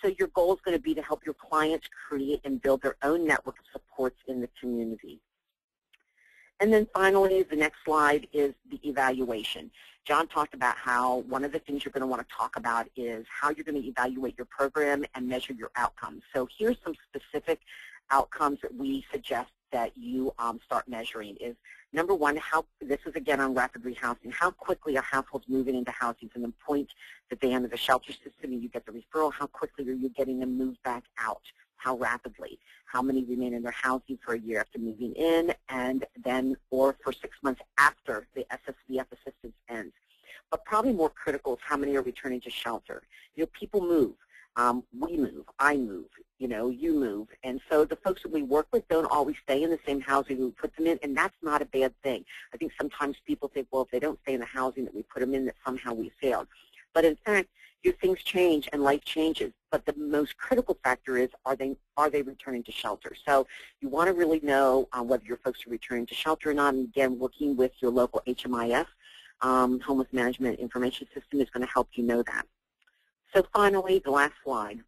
Speaker 4: So your goal is going to be to help your clients create and build their own network of supports in the community. And then finally, the next slide is the evaluation. John talked about how one of the things you're going to want to talk about is how you're going to evaluate your program and measure your outcomes. So here's some specific outcomes that we suggest that you start measuring. Is number one, this is again on rapid rehousing, how quickly are households moving into housing from the point that they enter the shelter system and you get the referral? How quickly are you getting them moved back out? How rapidly? How many remain in their housing for a year after moving in, and then, or for 6 months after the SSVF assistance ends? But probably more critical is how many are returning to shelter. You know, people move. We move. I move. You know, you move. And so the folks that we work with don't always stay in the same housing we put them in, and that's not a bad thing. I think sometimes people think, well, if they don't stay in the housing that we put them in, that somehow we failed. But in fact, your things change and life changes. But the most critical factor is, are they returning to shelter? So you want to really know whether your folks are returning to shelter or not. And again, working with your local HMIS, Homeless Management Information System, is going to help you know that. So finally, the last slide.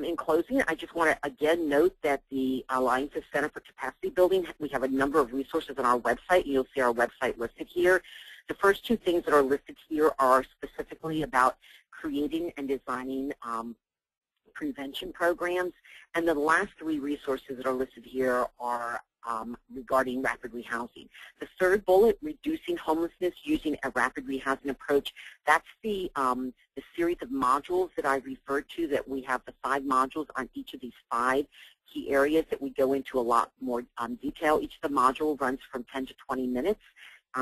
Speaker 4: In closing, I just want to again note that the Alliance's Center for Capacity Building, we have a number of resources on our website. You'll see our website listed here. The first two things that are listed here are specifically about creating and designing prevention programs. And the last three resources that are listed here are regarding rapid rehousing. The third bullet, reducing homelessness using a rapid rehousing approach, that's the series of modules that I referred to, that we have the 5 modules on each of these 5 key areas that we go into a lot more detail. Each of the module runs from 10 to 20 minutes.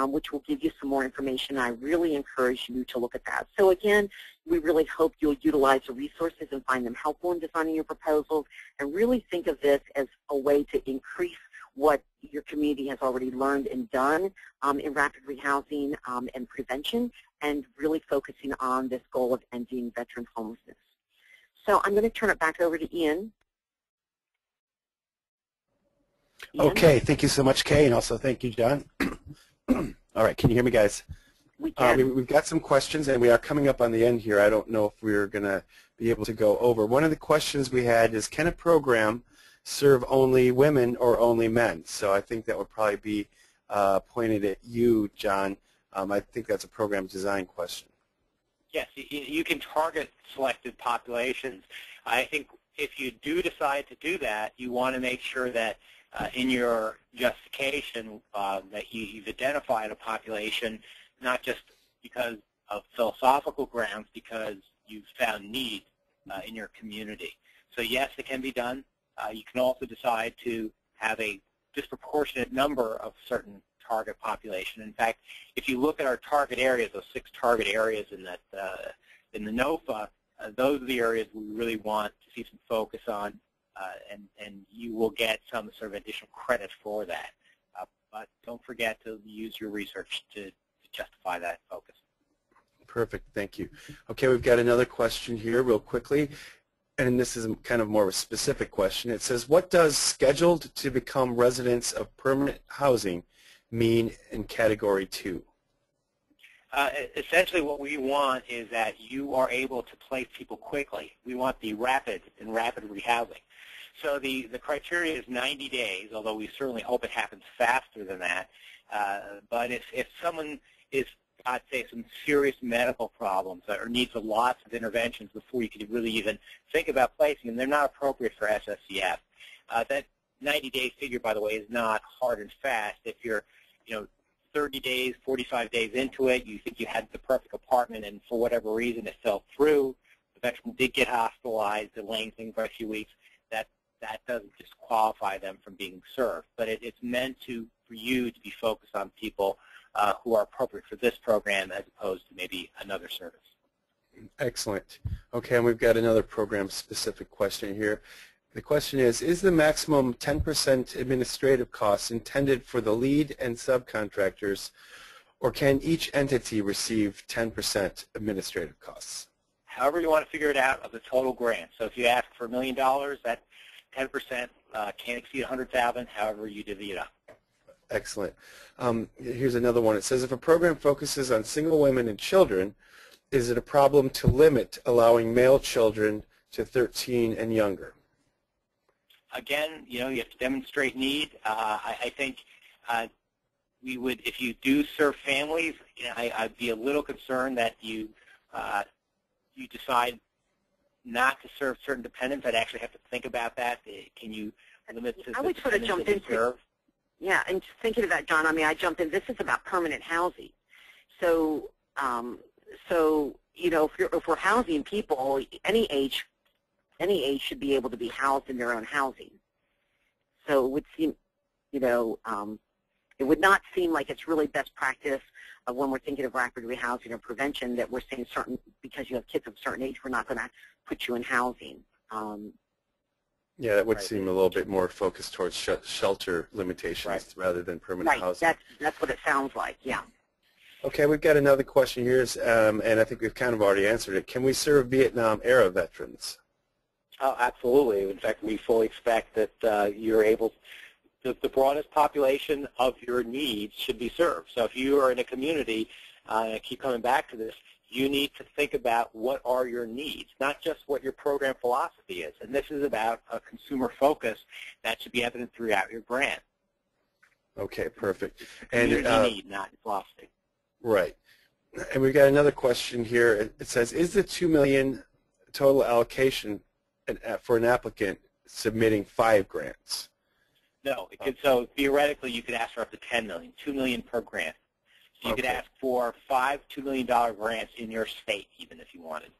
Speaker 4: Which will give you some more information. I really encourage you to look at that. So again, we really hope you'll utilize the resources and find them helpful in designing your proposals, and really think of this as a way to increase what your community has already learned and done in rapid rehousing and prevention, and really focusing on this goal of ending veteran homelessness. So I'm going to turn it back over to Ian.
Speaker 2: Okay, thank you so much, Kay, and also thank you, John. All right, can you hear me, guys?
Speaker 4: We can.
Speaker 2: We've got some questions, and we are coming up on the end here. I don't know if we're going to be able to go over. One of the questions we had is, can a program serve only women or only men? So I think that would probably be pointed at you, John. I think that's a program design question.
Speaker 3: Yes, you can target selected populations. I think if you do decide to do that, you want to make sure that in your justification that you've identified a population, not just because of philosophical grounds, because you've found need in your community. So yes, it can be done. You can also decide to have a disproportionate number of certain target population. In fact, if you look at our target areas, those 6 target areas in that in the NOFA, those are the areas we really want to see some focus on, and you will get some sort of additional credit for that. But don't forget to use your research to justify that focus.
Speaker 2: Perfect, thank you. Okay, we've got another question here real quickly, and this is kind of more of a specific question. It says, what does scheduled to become residents of permanent housing mean in Category 2?
Speaker 3: Essentially what we want is that you are able to place people quickly. We want the rapid rehousing. So the criteria is 90 days, although we certainly hope it happens faster than that. But if someone is got, say, some serious medical problems or needs lots of interventions before you can really even think about placing them, they're not appropriate for SSVF. That 90-day figure, by the way, is not hard and fast. If you're, 30 days, 45 days into it, you think you had the perfect apartment, and for whatever reason it fell through, the veteran did get hospitalized, delaying things by a few weeks, that doesn't disqualify them from being served. But it's meant for you to be focused on people who are appropriate for this program as opposed to maybe another service.
Speaker 2: Excellent. Okay, and we've got another program-specific question here. The question is the maximum 10% administrative costs intended for the lead and subcontractors, or can each entity receive 10% administrative costs?
Speaker 3: However you want to figure it out of the total grant. So if you ask for $1 million, that 10% can't exceed $100,000, however you divvy it up.
Speaker 2: Excellent. Here's another one. It says, if a program focuses on single women and children, is it a problem to limit allowing male children to 13 and younger?
Speaker 3: Again, you have to demonstrate need. I think we would, if you do serve families, I'd be a little concerned that you decide not to serve certain dependents. I'd actually have to think about that. Can you limit the
Speaker 4: I would sort of jump into
Speaker 3: serve?
Speaker 4: Yeah, and just thinking of that, John, I jumped in. This is about permanent housing. So, if we're housing people, any age should be able to be housed in their own housing. So it would seem, it would not seem like it's really best practice when we're thinking of rapid rehousing or prevention that we're saying because you have kids of a certain age, we're not going to put you in housing.
Speaker 2: Yeah, that would seem a little bit more focused towards shelter limitations rather than permanent housing.
Speaker 4: That's what it sounds like, yeah.
Speaker 2: Okay, we've got another question here, and I think we've kind of already answered it. Can we serve Vietnam-era veterans?
Speaker 3: Oh, absolutely. In fact, we fully expect that you're able to, the broadest population of your needs should be served. So if you are in a community, and I keep coming back to this, you need to think about what are your needs, not just what your program philosophy is. And this is about a consumer focus that should be evident throughout your grant.
Speaker 2: Okay, perfect.
Speaker 3: And need, not philosophy.
Speaker 2: Right. And we've got another question here. It says, is the $2 million total allocation for an applicant submitting 5 grants?
Speaker 3: No. So theoretically, you could ask for up to $10 million, $2 million per grant. So you could ask for 5 $2 million grants in your state, even if you wanted.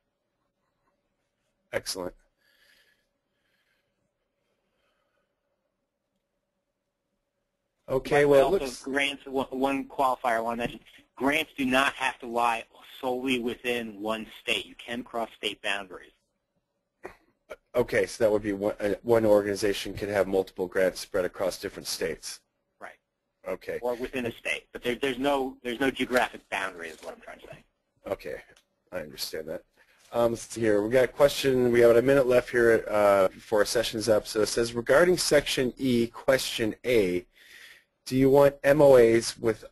Speaker 2: Excellent. Okay, well, it looks...
Speaker 3: grants, one qualifier I want to mention, grants do not have to lie solely within one state. You can cross state boundaries.
Speaker 2: Okay, so that would be one organization could have multiple grants spread across different states.
Speaker 3: Right.
Speaker 2: Okay.
Speaker 3: Or within a state, but there's no geographic boundary, is what I'm trying to say.
Speaker 2: Okay, I understand that. Let's see here. We got a question. We have a minute left here before our session's up. So it says, regarding Section E, Question A, do you want MOAs with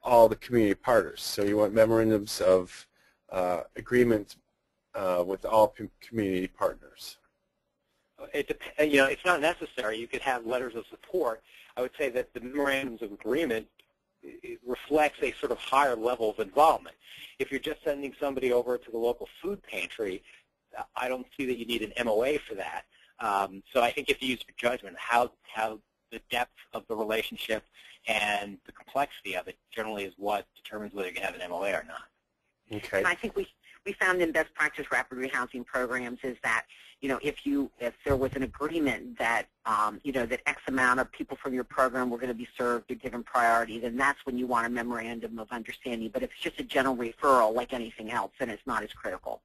Speaker 2: all the community partners? So you want memorandums of agreement with all community partners?
Speaker 3: It depends. It's not necessary. You could have letters of support. I would say that the memorandums of agreement reflects a sort of higher level of involvement. If you're just sending somebody over to the local food pantry, I don't see that you need an MOA for that. So I think you have to use your judgment. How the depth of the relationship and the complexity of it generally is what determines whether you have an MOA or not.
Speaker 2: Okay.
Speaker 4: And I think we found in best practice rapid rehousing programs is that, if there was an agreement that, that X amount of people from your program were going to be served or given priority, then that's when you want a memorandum of understanding. But if it's just a general referral like anything else, then it's not as critical.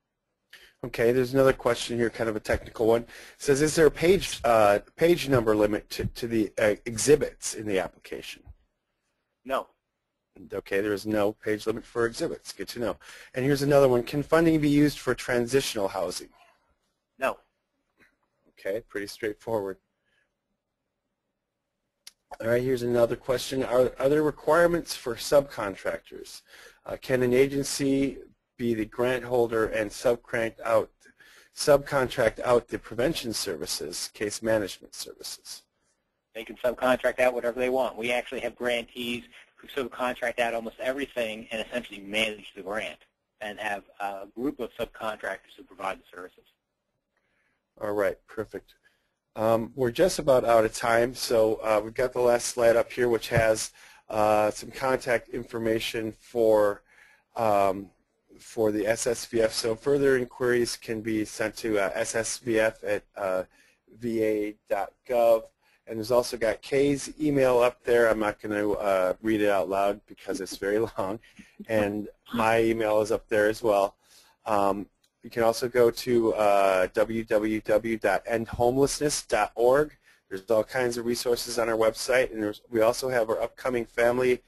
Speaker 2: Okay, there's another question here, kind of a technical one. It says, is there a page number limit to the exhibits in the application?
Speaker 3: No.
Speaker 2: Okay, there is no page limit for exhibits. Good to know. And here's another one. Can funding be used for transitional housing?
Speaker 3: No.
Speaker 2: Okay, pretty straightforward. All right, here's another question. Are there requirements for subcontractors? Can an agency be the grant holder and subcontract out the prevention services, case management services?
Speaker 3: They can subcontract out whatever they want. We actually have grantees who subcontract out almost everything and essentially manage the grant and have a group of subcontractors who provide the services.
Speaker 2: All right, perfect. We're just about out of time, so we've got the last slide up here, which has some contact information for the SSVF. So further inquiries can be sent to ssvf@va.gov. And there's also got Kay's email up there. I'm not going to read it out loud because it's very long. And my email is up there as well. You can also go to www.endhomelessness.org. There's all kinds of resources on our website. And we also have our upcoming Family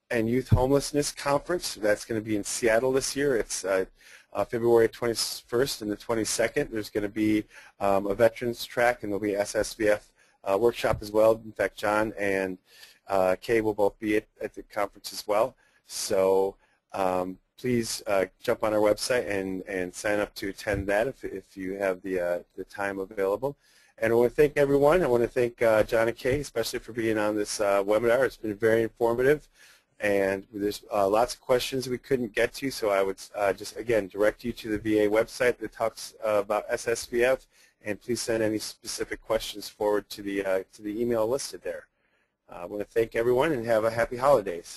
Speaker 2: and Youth Homelessness Conference. That's going to be in Seattle this year. It's February 21st and the 22nd. There's going to be a veterans track, and there'll be SSVF workshop as well. In fact, John and Kay will both be at the conference as well. So please jump on our website and sign up to attend that if you have the time available. And I want to thank everyone. I want to thank John and Kay, especially for being on this webinar. It's been very informative. And there's lots of questions we couldn't get to, so I would just, again, direct you to the VA website that talks about SSVF, and please send any specific questions forward to the email listed there. I want to thank everyone and have a happy holidays.